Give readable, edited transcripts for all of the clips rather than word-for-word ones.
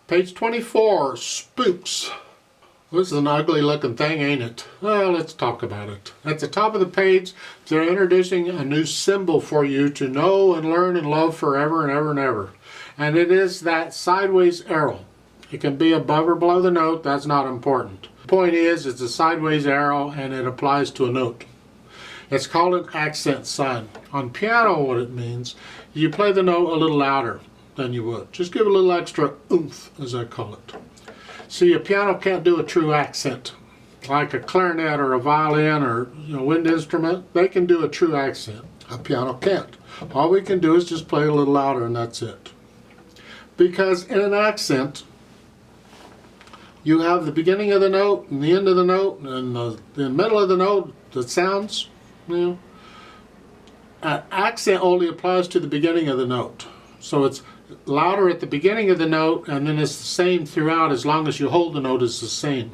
Page 24, Spooks. This is an ugly looking thing, ain't it? Well, let's talk about it. At the top of the page, they're introducing a new symbol for you to know and learn and love forever and ever and ever. And it is that sideways arrow. It can be above or below the note, that's not important. The point is, it's a sideways arrow and it applies to a note. It's called an accent sign. On piano, what it means, you play the note a little louder than you would. Just give it a little extra oomph, as I call it. See, a piano can't do a true accent. Like a clarinet or a violin or wind instrument, they can do a true accent. A piano can't. All we can do is just play a little louder and that's it. Because in an accent, you have the beginning of the note and the end of the note and the middle of the note that sounds, An accent only applies to the beginning of the note. So it's louder at the beginning of the note and then it's the same throughout as long as you hold the note as the same.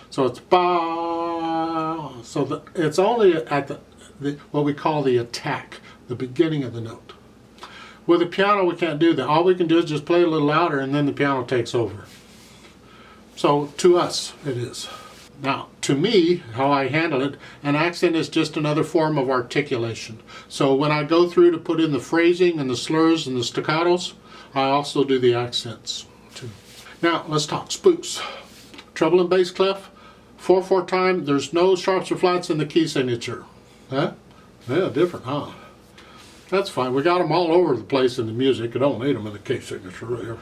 So it's ba. So it's only at what we call the attack, the beginning of the note. With a piano we can't do that. All we can do is just play a little louder and then the piano takes over. So to us it is. Now, to me, how I handle it, an accent is just another form of articulation. So when I go through to put in the phrasing and the slurs and the staccatos, I also do the accents too. Now, let's talk spooks. Treble and bass clef, 4/4 time, there's no sharps or flats in the key signature. Huh? Yeah, different, huh? That's fine. We got them all over the place in the music. You don't need them in the key signature right here.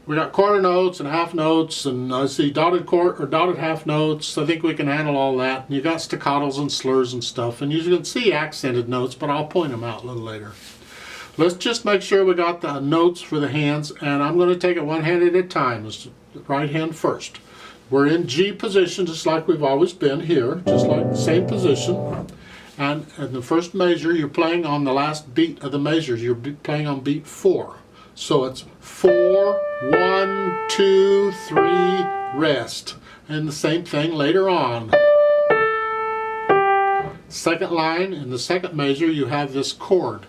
We got quarter notes and half notes, and I see dotted half notes. I think we can handle all that. And you got staccatos and slurs and stuff, and you can see accented notes, but I'll point them out a little later. Let's just make sure we got the notes for the hands, and I'm going to take it one hand at a time. Let's the right hand first. We're in G position, just like we've always been here, just like the same position. And in the first measure, you're playing on the last beat of the measures. You're playing on beat 4. So it's 4, 1, 2, 3, rest. And the same thing later on. Second line, in the second measure, you have this chord.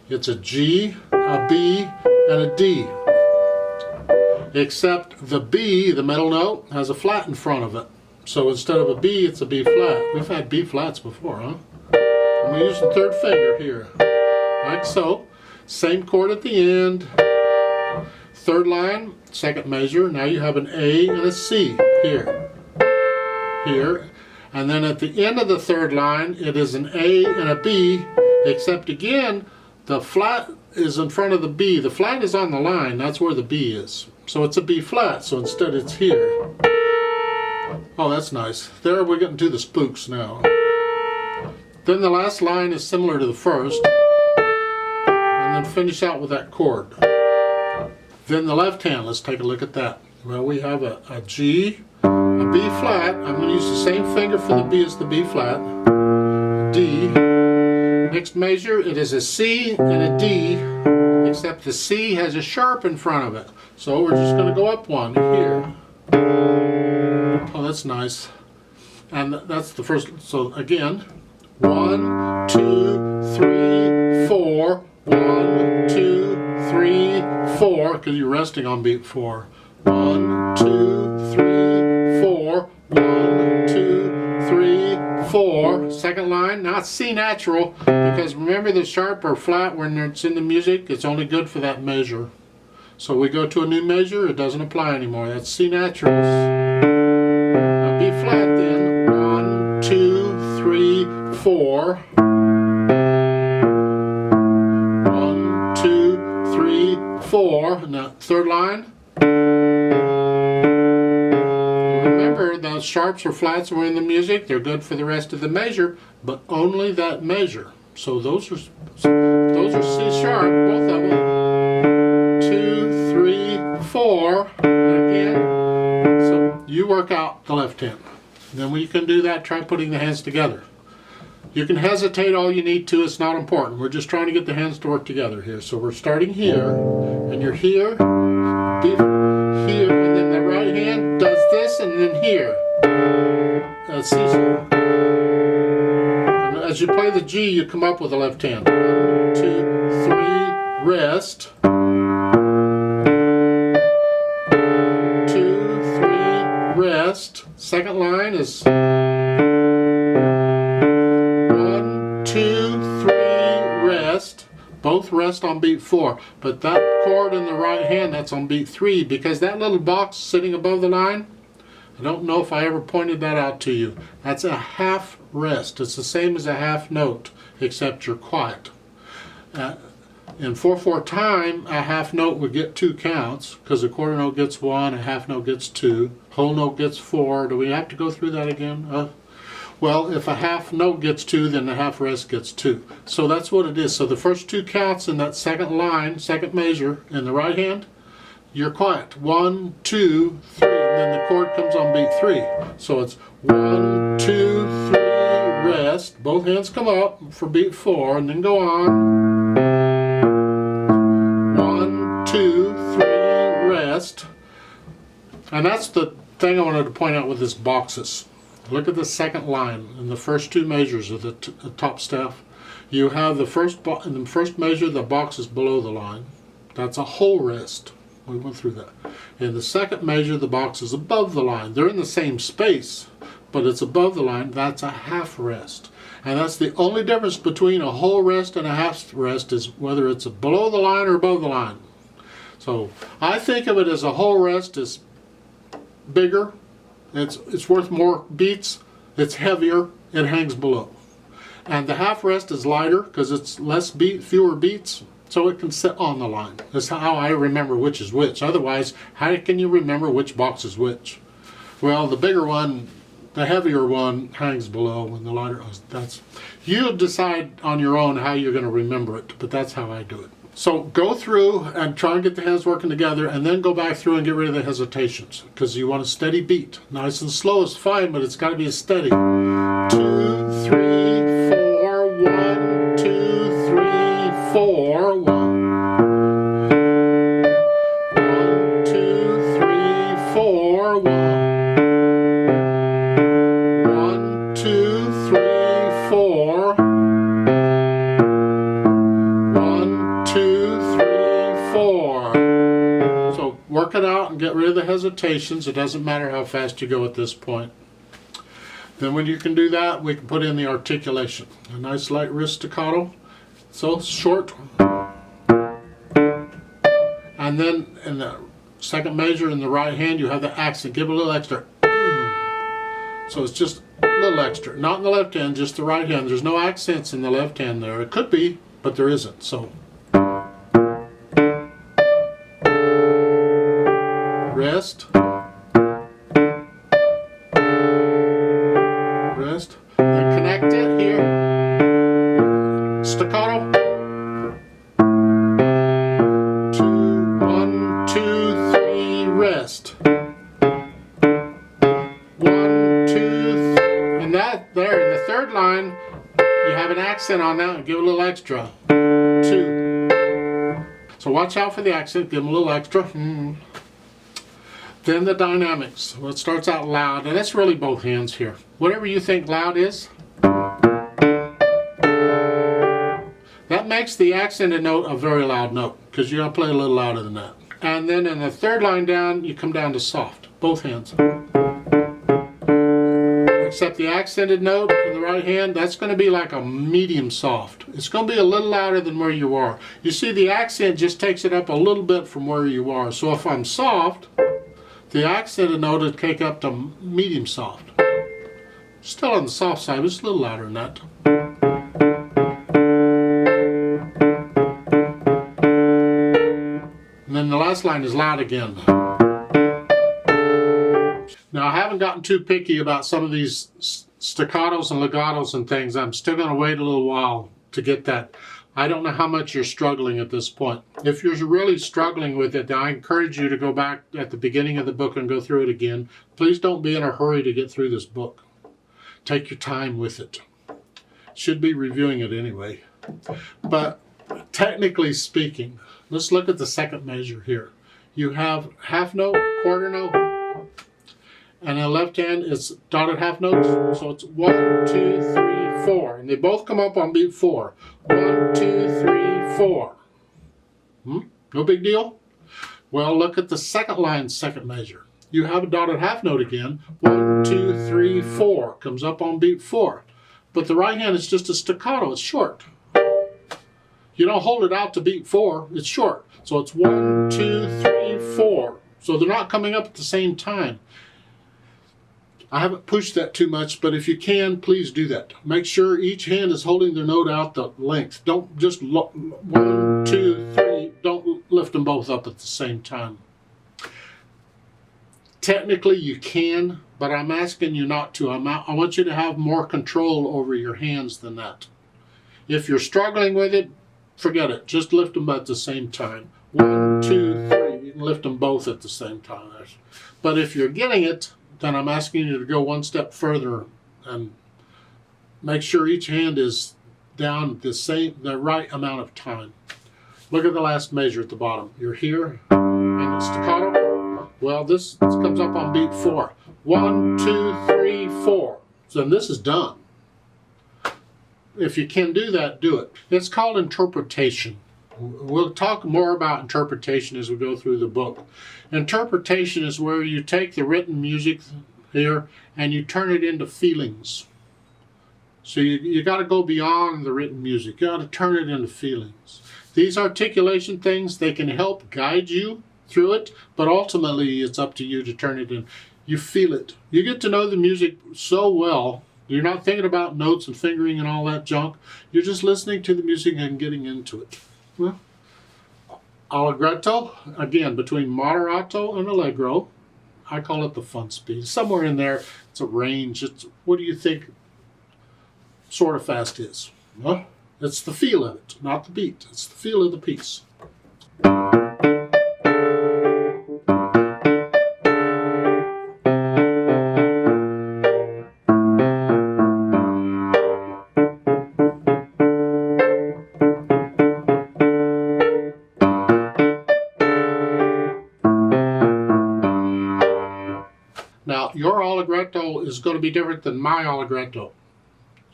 It's a G, a B, and a D. Except the B, the middle note, has a flat in front of it. So instead of a B, it's a B flat. We've had B flats before, huh? I'm going to use the third finger here, like so. Same chord at the end. Third line, second measure, now you have an A and a C here. Here. And then at the end of the third line, it is an A and a B, except again, the flat is in front of the B. The flat is on the line, that's where the B is. So it's a B flat, so instead it's here. Oh, that's nice. There we're getting to the spooks now. Then the last line is similar to the first. And then finish out with that chord. Then the left hand, let's take a look at that. Well, we have a G, a B flat. I'm going to use the same finger for the B as the B flat. D. Next measure, it is a C and a D, except the C has a sharp in front of it. So we're just going to go up one here. Oh, that's nice. And that's the first. So again, 1, 2, 3, 4. 1, 2, 3, 4, because you're resting on beat 4. 1, 2, 3, 4. 1, 2, 3, 4. Second line, not C natural, because remember the sharp or flat when it's in the music, it's only good for that measure. So we go to a new measure, it doesn't apply anymore. That's C naturals. Now B flat then. 1, 2, 3, 4. 4, and the third line. Remember, those sharps or flats were in the music. They're good for the rest of the measure, but only that measure. So those are C sharp, both of them. 2, 3, 4. And again, so you work out the left hand. Then when you can do that, try putting the hands together. You can hesitate all you need to, it's not important. We're just trying to get the hands to work together here. So we're starting here, and you're here, here, and then the right hand does this, and then here. And as you play the G, you come up with the left hand. 1, 2, 3, rest. Second line is 1, 2, 3, rest. Both rest on beat 4, but that chord in the right hand, that's on beat 3, because that little box sitting above the line, I don't know if I ever pointed that out to you. That's a half rest. It's the same as a half note, except you're quiet. In 4/4 time, a half note would get 2 counts, because a quarter note gets 1, a half note gets 2, whole note gets 4. Do we have to go through that again? Well, if a half note gets 2, then the half rest gets 2. So that's what it is. So the first 2 counts in that second line, second measure in the right hand, you're quiet. 1, 2, 3, and then the chord comes on beat 3. So it's 1, 2, 3, rest. Both hands come up for beat 4, and then go on. 1, 2, 3, rest. And that's the thing I wanted to point out with this boxes. Look at the second line in the first 2 measures of the top staff. You have the in the first measure, the box is below the line. That's a whole rest. We went through that. In the second measure, the box is above the line. They're in the same space, but it's above the line. That's a half rest. And that's the only difference between a whole rest and a half rest, is whether it's below the line or above the line. So I think of it as a whole rest is bigger. It's worth more beats, it's heavier, it hangs below. And the half rest is lighter because it's fewer beats, so it can sit on the line. That's how I remember which is which. Otherwise, how can you remember which box is which? Well, the bigger one, the heavier one hangs below, and the lighter, you'll decide on your own how you're going to remember it, but that's how I do it. So go through and try and get the hands working together, and then go back through and get rid of the hesitations, because you want a steady beat. Nice and slow is fine, but it's got to be a steady. 2, 3, 4, 1, 2, 3, 4, 1. 1, 2, 3, 4, 1. 1, 2, 3, 4. 2, 3, 4. So work it out and get rid of the hesitations. It doesn't matter how fast you go at this point. Then when you can do that, we can put in the articulation. A nice light wrist staccato. So short. And then in the second measure in the right hand, you have the accent. Give a little extra. So it's just a little extra. Not in the left hand, just the right hand. There's no accents in the left hand there. It could be, but there isn't. So rest, rest, and connect it here, staccato, 1, 2, 3, rest, 1, 2, and that there in the third line, you have an accent on that, and give a little extra, 2. So watch out for the accent, give them a little extra. Then the dynamics. Well, it starts out loud, and that's really both hands here. Whatever you think loud is, that makes the accented note a very loud note, because you gotta play a little louder than that. And then in the third line down, you come down to soft, both hands. Except the accented note in the right hand, that's going to be like a medium soft. It's going to be a little louder than where you are. You see, the accent just takes it up a little bit from where you are. So if I'm soft, the accented note would take up to medium soft. Still on the soft side, but it's a little louder than that. And then the last line is loud again. Now, I haven't gotten too picky about some of these staccatos and legatos and things. I'm still going to wait a little while to get that. I don't know how much you're struggling at this point. If you're really struggling with it, I encourage you to go back at the beginning of the book and go through it again. Please don't be in a hurry to get through this book. Take your time with it. Should be reviewing it anyway. But technically speaking, let's look at the second measure here. You have half note, quarter note, and in the left hand it's dotted half notes. So it's 1, 2, 3, 4. And they both come up on beat 4. 1, 2, 3, 4. No big deal? Well, look at the second line, second measure. you have a dotted half note again. 1, 2, 3, 4 comes up on beat 4. But the right hand is just a staccato, it's short. You don't hold it out to beat 4, it's short. So it's 1, 2, 3, 4. So they're not coming up at the same time. I haven't pushed that too much, but if you can, please do that. Make sure each hand is holding their note out the length. Don't just 1, 2, 3, don't lift them both up at the same time. Technically you can, but I'm asking you not to. I want you to have more control over your hands than that. If you're struggling with it, forget it. Just lift them at the same time. 1, 2, 3. You can lift them both at the same time. But if you're getting it, then I'm asking you to go one step further and make sure each hand is down the right amount of time. Look at the last measure at the bottom. You're here, and it's staccato. Well, this comes up on beat 4. 1, 2, 3, 4. So then this is done. If you can do that, do it. It's called interpretation. We'll talk more about interpretation as we go through the book. Interpretation is where you take the written music here and you turn it into feelings. So you got to go beyond the written music. You got to turn it into feelings. These articulation things, they can help guide you through it, but ultimately it's up to you to turn it in. You feel it. You get to know the music so well. You're not thinking about notes and fingering and all that junk. You're just listening to the music and getting into it. Well, allegretto, again, between moderato and allegro. I call it the fun speed. Somewhere in there, it's a range. What do you think sort of fast is? Well, it's the feel of it, not the beat. It's the feel of the piece. Now, your allegretto is going to be different than my allegretto.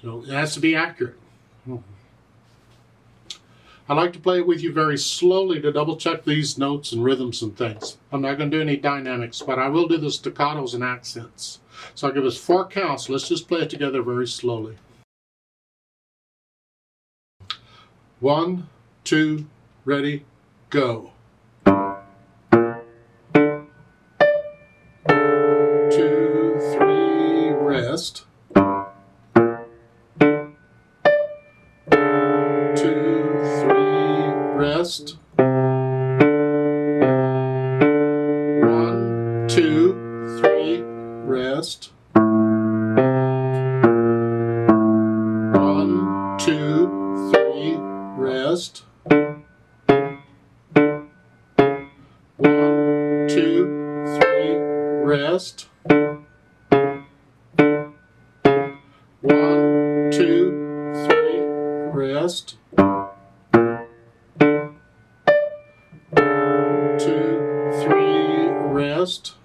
So it has to be accurate. I like to play it with you very slowly to double check these notes and rhythms and things. I'm not going to do any dynamics, but I will do the staccatos and accents. So I'll give us 4 counts. Let's just play it together very slowly. 1, 2, ready, go. 2, 3, rest. 2, 3, rest. 1, 2, 3, rest. 1, 2, 3, rest. 1, 2, 3, rest. 1, 2, 3, rest. 2, 3, rest.